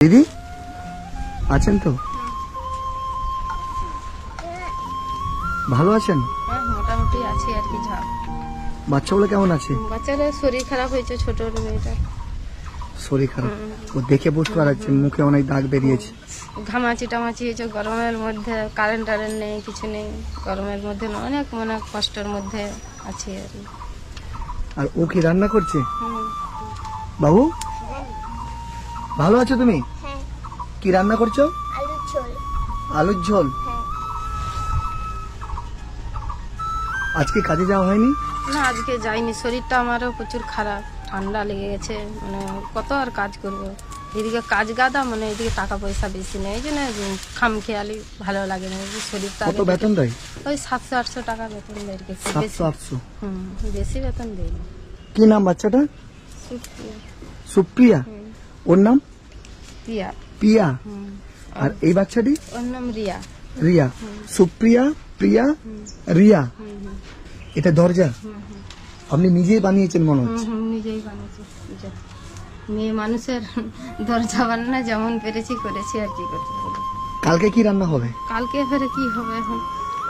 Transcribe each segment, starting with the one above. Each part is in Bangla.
দিদি আছেন তো? ভালো আছেন? হ্যাঁ মোটামুটি আছি আর কি। যা বাচ্চাগুলো কেমন আছে? বাচ্চারা শরীর খারাপ হয়েছে, ছোট মেয়েটা শরীর খারাপ, ও দেখে বুঝতে পারছে মুখে অনেক দাগ বেরিয়েছে। ঘামাচি টামাচি হয়েছে, গরমের মধ্যে কারেন্ট টারেন্ট নেই, কিছু নেই, গরমের মধ্যে অনেক কষ্টের মধ্যে আছি আর কি। আর ও কি রান্না করছে? বাবু ভালো আছো তুমি? কি রান্না করছো? আলুর ঝোল। আলুর ঝোল। আজকে কাজে যাওয়া হয়নি? না আজকে যাইনি, শরীরটা আমারও প্রচুর খারাপ, ঠান্ডা লেগে গেছে, কত আর কাজ করব। এদিকে কাজ গাদা, এদিকে টাকা পয়সা বেশি নেই, এই জন্য খামখেয়ালি ভালো লাগে না। শরীরটা কত বেতন দেয়? ওই 700-800 টাকা বেতন দেয়। 700-800? বেশি বেতন দেয় না। কি নাম বাচ্চাটা? সুপ্রিয়া। সুপ্রিয়া? ওর নাম প্রিয়া। পিয়া। আর এই বাচ্চাটি? ওর নাম রিয়া। রিয়া। সুপ্রিয়া, প্রিয়া, রিয়া। এটা দরজা আপনি নিজেই বানিয়েছেন মনে হচ্ছে? নিজেই বানিয়েছি। মেয়ে মানুষের দরজা বানানো যেমন পেরেছি করেছি আর কি করতে বলুন। কালকে কি রান্না হবে? কালকে ফেরে কি হবে এখন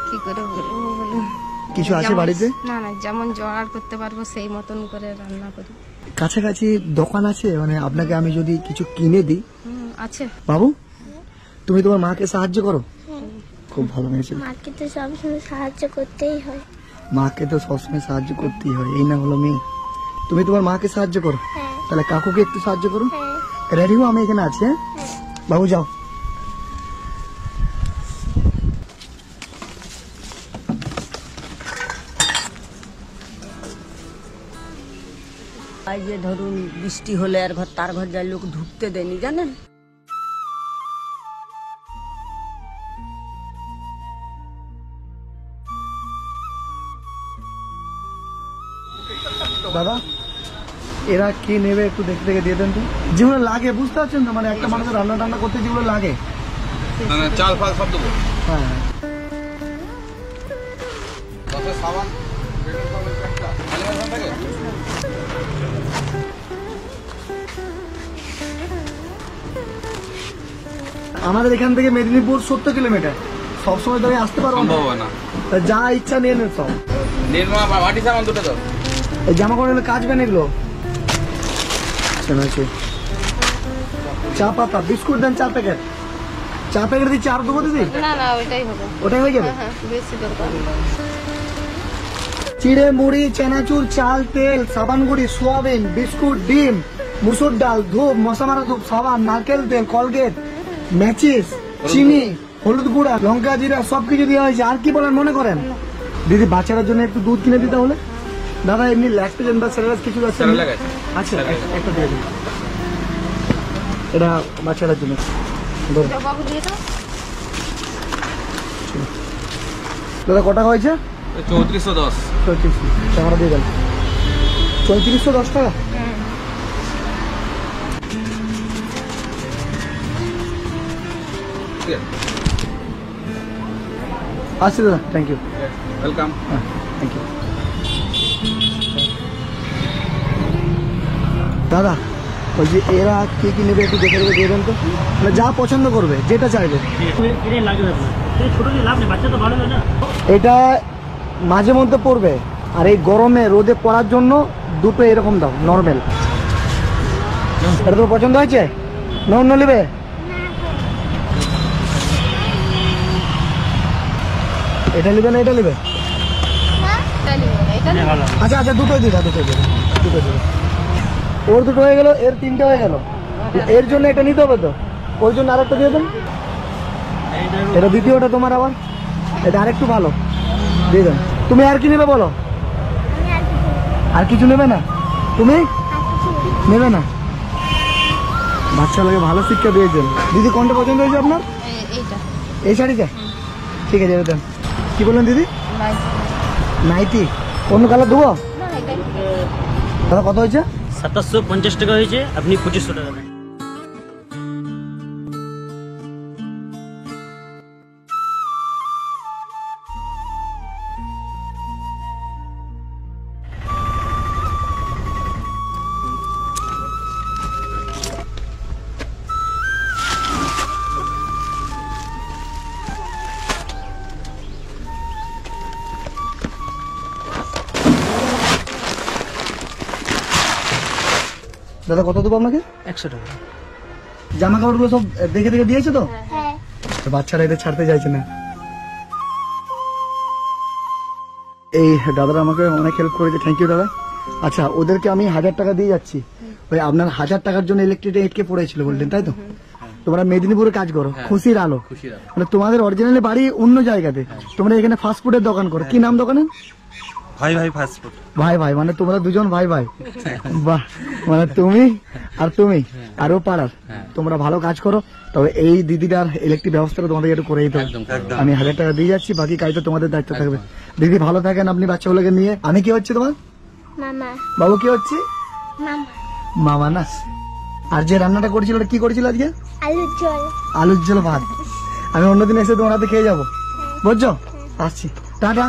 কি করে বলবো বলুন। কিছু আছে বাড়িতে? না না, যেমন জোগাড় করতে পারবো সেই মতন করে রান্না করি। কাছাকাছি দোকান আছে আপনাকে আমি যদি কিছু কিনে দিই? আছে। বাবু তুমি তোমার মাকে সাহায্য করো? খুব ভালো হয়েছে। মাকে তো সবসময় সাহায্য করতেই হয়। মাকে তো সবসময় সাহায্য করতেই হয়, এই না হলো মেয়ে। তুমি তোমার মাকে সাহায্য করো, তাহলে কাকুকে একটু সাহায্য করো। রেডি হো, আমি এখানে আছি। হ্যাঁ বাবু যাও। এই যে ধরুন বৃষ্টি হলে আর তার ঘর যায়, লোক ঢুকতে দেয়নি জানেন। দাদা এরা কি নেবে একটু দেখে দেখে দিয়ে দেন তো। যেগুলো লাগে বুঝতে পারছেন তো, একটা মানুষের রান্না টান্না করতে যেগুলো লাগে, চাল ফাল সব দেবো। হ্যাঁ সাবান আমাদের এখান থেকে মেদিনীপুর 70 কিলোমিটার, সবসময় তো আমি আসতে পারবো না, যা ইচ্ছা নিয়ে নেন সব। বাটি সাবান দুটো দাও। এই জামা কাপড় কাচবেন এগুলো। চা পাতা, বিস্কুট দেন 4 প্যাকেট। 4 প্যাকেট দিয়ে 4 দেবো দিদি? না না ওইটাই হবে। ওটাই হয়ে যাবে? হ্যাঁ বেশি দরকার। চিড়ে মুড়ি, চানাচুর, চাল, তেল, সাবান গুঁড়ি, সোয়াবিন, বিস্কুট, ডিম, মুসুর ডাল, ধূপ, মশা মারা ধূপ, সাবান, নারকেল তেল, কলগেট, ম্যাচিস, চিনি, হলুদ গুঁড়া, লঙ্কা জিরা সবকিছু দেওয়া হয়েছে। আর কি বলেন মনে করেন? দিদি বাচ্চাদের জন্য একটু দুধ কিনে দিতে হলে। দাদা এমনি ল্যাকটোজেন বা স্যালাড কিছু আছে? আচ্ছা একটা দিয়ে দিন, এটা বাচ্চাদের জন্য। বাবু দিয়ে দাও। দাদা কটা হয়েছে? 3410। 34 টাকা দিয়ে দেন। 3410 টাকা। আচ্ছা দাদা, থ্যাংক ইউ। ওয়েলকাম। হ্যাঁ থ্যাংক ইউ। দাদা ওই যে এরা কি কি নেবে একটু দেখে দেখে দিয়ে দেন তো, যা পছন্দ করবে যেটা চাইবে। এটা মাঝে মধ্যে পড়বে, আর এই গরমে রোদে পড়ার জন্য দুটো এরকম দাও নর্মাল। এটা তো পছন্দ হয়েছে না অন্য নেবে? এটা নেবে না এটা নেবে? আচ্ছা আচ্ছা দুটোই দিন, দুটোই দিন, দুটোই দিন। ওর দুটো হয়ে গেল, এর 3টে হয়ে গেল। এর জন্য এটা নিতে হবে তো, ওর জন্য আরেকটা দিয়ে দেন। এটা দ্বিতীয়টা তোমার, আবার এটা আরেকটু ভালো দিয়ে দেন। তুমি আর কি নেবে বলো? আর কিছু নেবে না? তুমি নেবে না? বাচ্চাদেরকে ভালো শিক্ষা দিয়েছেন। দিদি কোনটা পছন্দ হয়েছে আপনার? এইটা। এই শাড়িটা? ঠিক আছে দেন। কি বললেন দিদি? নাইটি। অন্য কালার দেবো? দাদা কত হয়েছে? 2750 টাকা হয়েছে, আপনি 2500 টাকা দেন। দাদা কত দেবো আপনাকে? 100 টাকা। জামা কাপড়গুলো সব দেখে দেখে দিয়েছে তো? হ্যাঁ বাচ্চারা এদের ছাড়তে চাইছে না। এই দাদারা আমাকে অনেক হেল্প করেছে, থ্যাংক ইউ দাদা। আচ্ছা, ওদেরকে আমি 1000 টাকা দিয়ে যাচ্ছি। ওই আপনার 1000 টাকার জন্য ইলেকট্রিক এটকে পড়েছিল বললেন, তাই তো? তোমরা মেদিনীপুরে কাজ করো, খুশির আলো। খুশির আলো। মানে তোমাদের অরিজিনালি বাড়ি অন্য জায়গাতে, তোমরা এখানে ফাস্ট ফুডের দোকান করো। কি নাম দোকানের? ভাই ভাই ফাস্ট ফুড। ভাই ভাই, মানে তোমরা দুজন ভাই ভাই। বাহ, মানে তুমি আর তুমি আর ও পাড়ার, তোমরা ভালো কাজ করো। তবে এই দিদিটার ইলেকট্রিক ব্যবস্থাটা তোমাদের একটু করে দিতে হবে। আমি 1000 টাকা দিয়ে যাচ্ছি, বাকি কাজটা তোমাদের দায়িত্ব থাকবে। দিদি ভালো থাকেন আপনি বাচ্চাগুলোকে নিয়ে। আমি কি হচ্ছে তোমার? মামা বাবু কি হচ্ছে? মামা মামা না। আর যে রান্নাটা করেছিল ওটা কি করেছিল আজকে? আলুর ঝোল। আলুর ঝোল ভাত। আমি অন্যদিন এসে তোমার হাতে খেয়ে যাবো, বুঝছো? আসছি, টাটা।